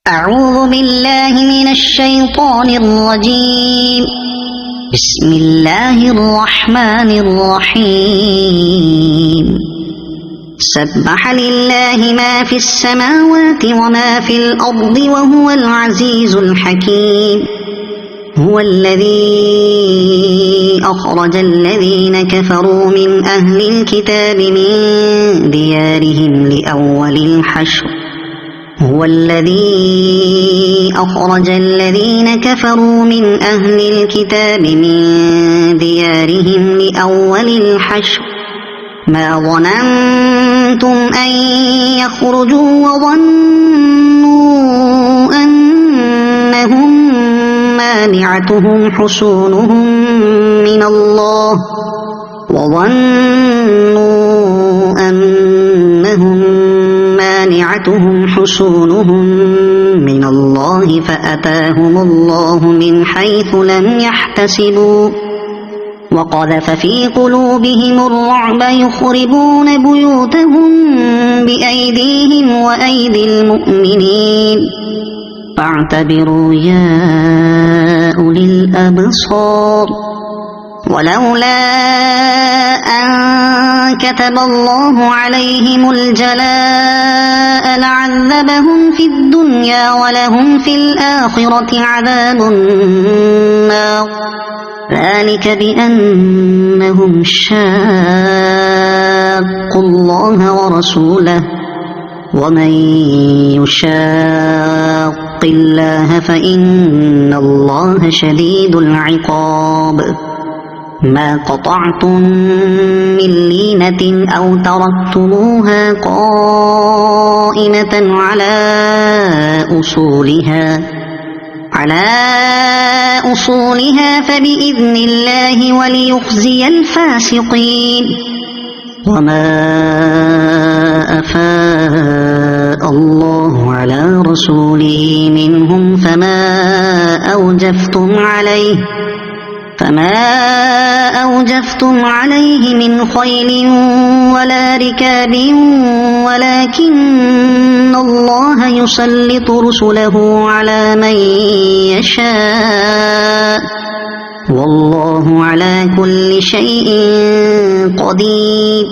أعوذ بالله من الشيطان الرجيم. بسم الله الرحمن الرحيم. سبح لله ما في السماوات وما في الأرض وهو العزيز الحكيم. هو الذي أخرج الذين كفروا من أهل الكتاب من ديارهم لأول الحشر. هو الذي أخرج الذين كفروا من أهل الكتاب من ديارهم لأول الحشر ما ظننتم أن يخرجوا وظنوا أنهم مانعتهم حصونهم من الله فأتاهم الله من حيث لم يحتسبوا وقذف في قلوبهم الرعب يخربون بيوتهم بأيديهم وأيدي المؤمنين فاعتبروا يا أولي الأبصار. ولولا أن كتب الله عليهم الجلاء لعذبهم في الدنيا ولهم في الآخرة عذاب النار. ذلك بأنهم شاقوا الله ورسوله ومن يشاق الله فإن الله شديد العقاب. ما قطعتم من لينة أو تركتموها قائمة على أصولها فبإذن الله وليخزي الفاسقين. وما أفاء الله على رسوله منهم فما أوجفتم عليه من خيل ولا ركاب ولكن الله يسلط رسله على من يشاء والله على كل شيء قدير.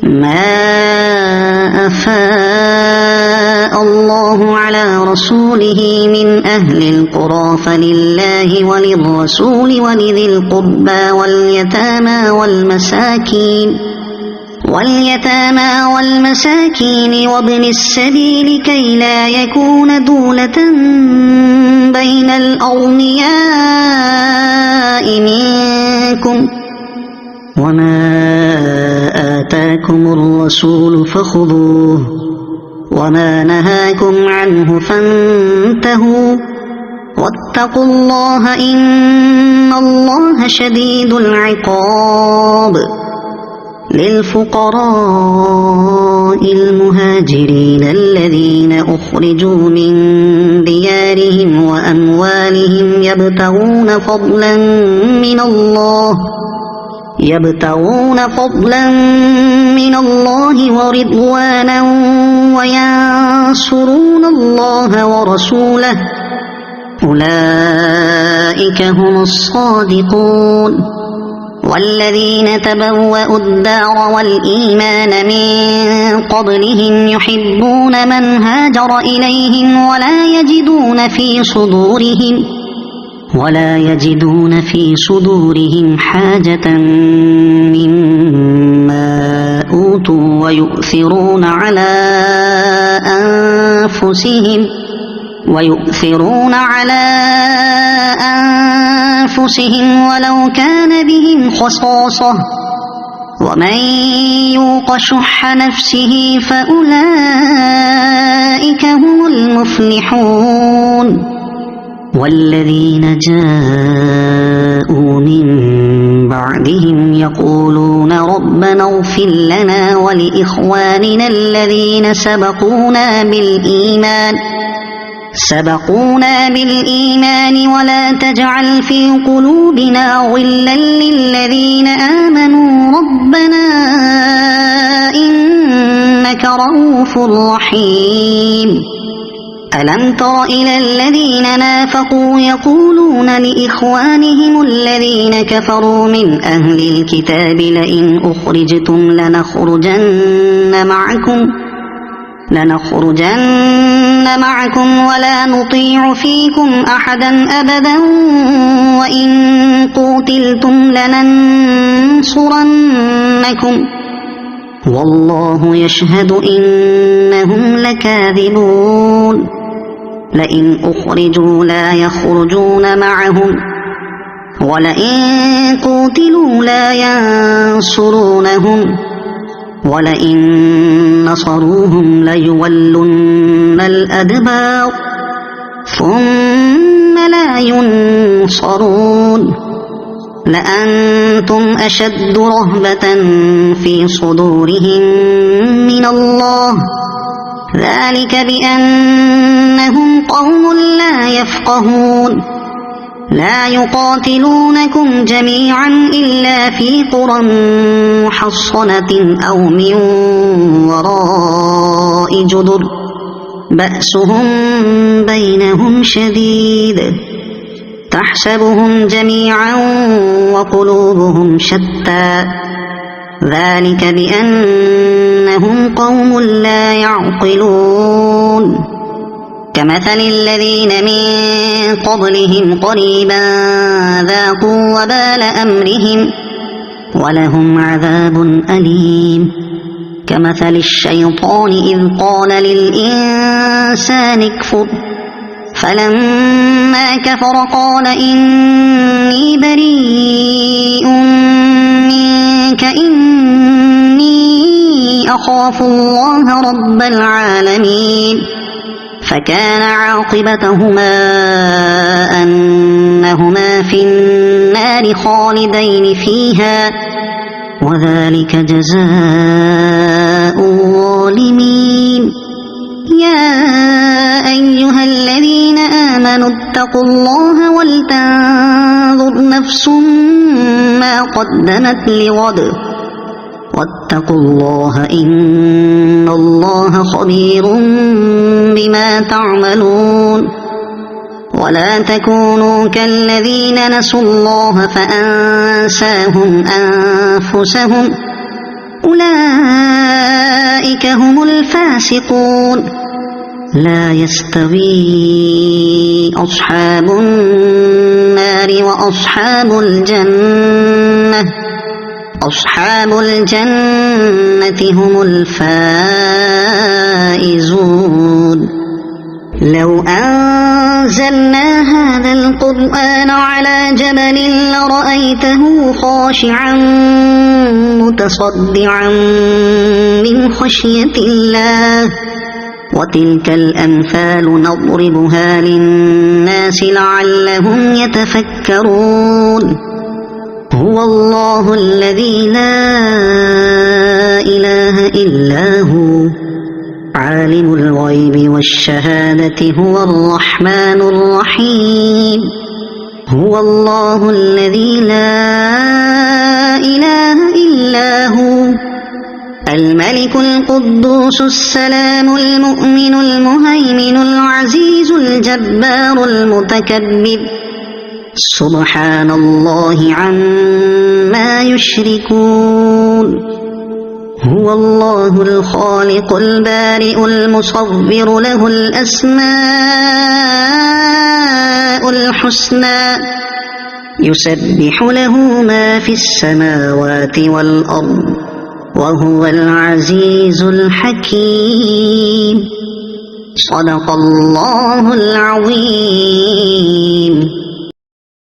ما أفاء الله على رسوله من أهل القرى فلله وللرسول ولذي القربى واليتامى والمساكين وابن السبيل كي لا يكون دولة بين الأغنياء منكم. وما آتاكم الرسول فخذوه وما نهاكم عنه فانتهوا واتقوا الله إن الله شديد العقاب. للفقراء المهاجرين الذين أخرجوا من ديارهم وأموالهم يبتغون فضلا من الله ورضوانا وينصرون الله ورسوله أولئك هم الصادقون. والذين تبوأوا الدار والإيمان من قبلهم يحبون من هاجر إليهم ولا يجدون في صدورهم حاجة مما أوتوا ويؤثرون على أنفسهم ولو كان بهم خصاصة ومن يوق شح نفسه فأولئك هم المفلحون. والذين جاءوا من بعدهم يقولون ربنا اغفر لنا ولإخواننا الذين سبقونا بالإيمان ولا تجعل في قلوبنا غلا للذين آمنوا ربنا إنك رؤوف رحيم. ألم تر إلى الذين نافقوا يقولون لإخوانهم الذين كفروا من أهل الكتاب لئن أخرجتم لنخرجن معكم ولا نطيع فيكم أحدا أبدا وإن قوتلتم لننصرنكم والله يشهد إنهم لكاذبون لئن أخرجوا لا يخرجون معهم ولئن قوتلوا لا ينصرونهم ولئن نصروهم ليولن الأدبار ثم لا ينصرون لأنتم أشد رهبة في صدورهم من الله ذلك بأنهم قوم لا يفقهون لا يقاتلونكم جميعا إلا في قرى محصنة أو من وراء جدر بأسهم بينهم شديد تحسبهم جميعا وقلوبهم شتى ذلك بأنهم قوم لا يعقلون كمثل الذين من قبلهم قريبا ذاقوا وبال أمرهم ولهم عذاب أليم كمثل الشيطان إذ قال للإنسان اكفر فلما كفر قال إني بريء منك إني أخاف الله رب العالمين فكان عاقبتهما أنهما في النار خالدين فيها وذلك جزاء الظالمين يا أيها الذين آمنوا اتقوا الله ولتنظر نفس ما قدمت لغد واتقوا الله إن الله خبير بما تعملون ولا تكونوا كالذين نسوا الله فأنساهم أنفسهم أولئك هم الفاسقون لا يستوي أصحاب النار وأصحاب الجنة هم الفائزون لو أنزلنا هذا القرآن على جبل لرأيته خاشعا متصدعا من خشية الله وتلك الأمثال نضربها للناس لعلهم يتفكرون هو الله الذي لا إله إلا هو عالم الغيب والشهادة هو الرحمن الرحيم هو الله الذي لا إله إلا هو الملك القدوس السلام المؤمن المهيمن العزيز الجبار المتكبر سبحان الله عما يشركون هو الله الخالق البارئ المصور له الأسماء الحسنى يسبح له ما في السماوات والأرض وهو العزيز الحكيم صدق الله العظيم.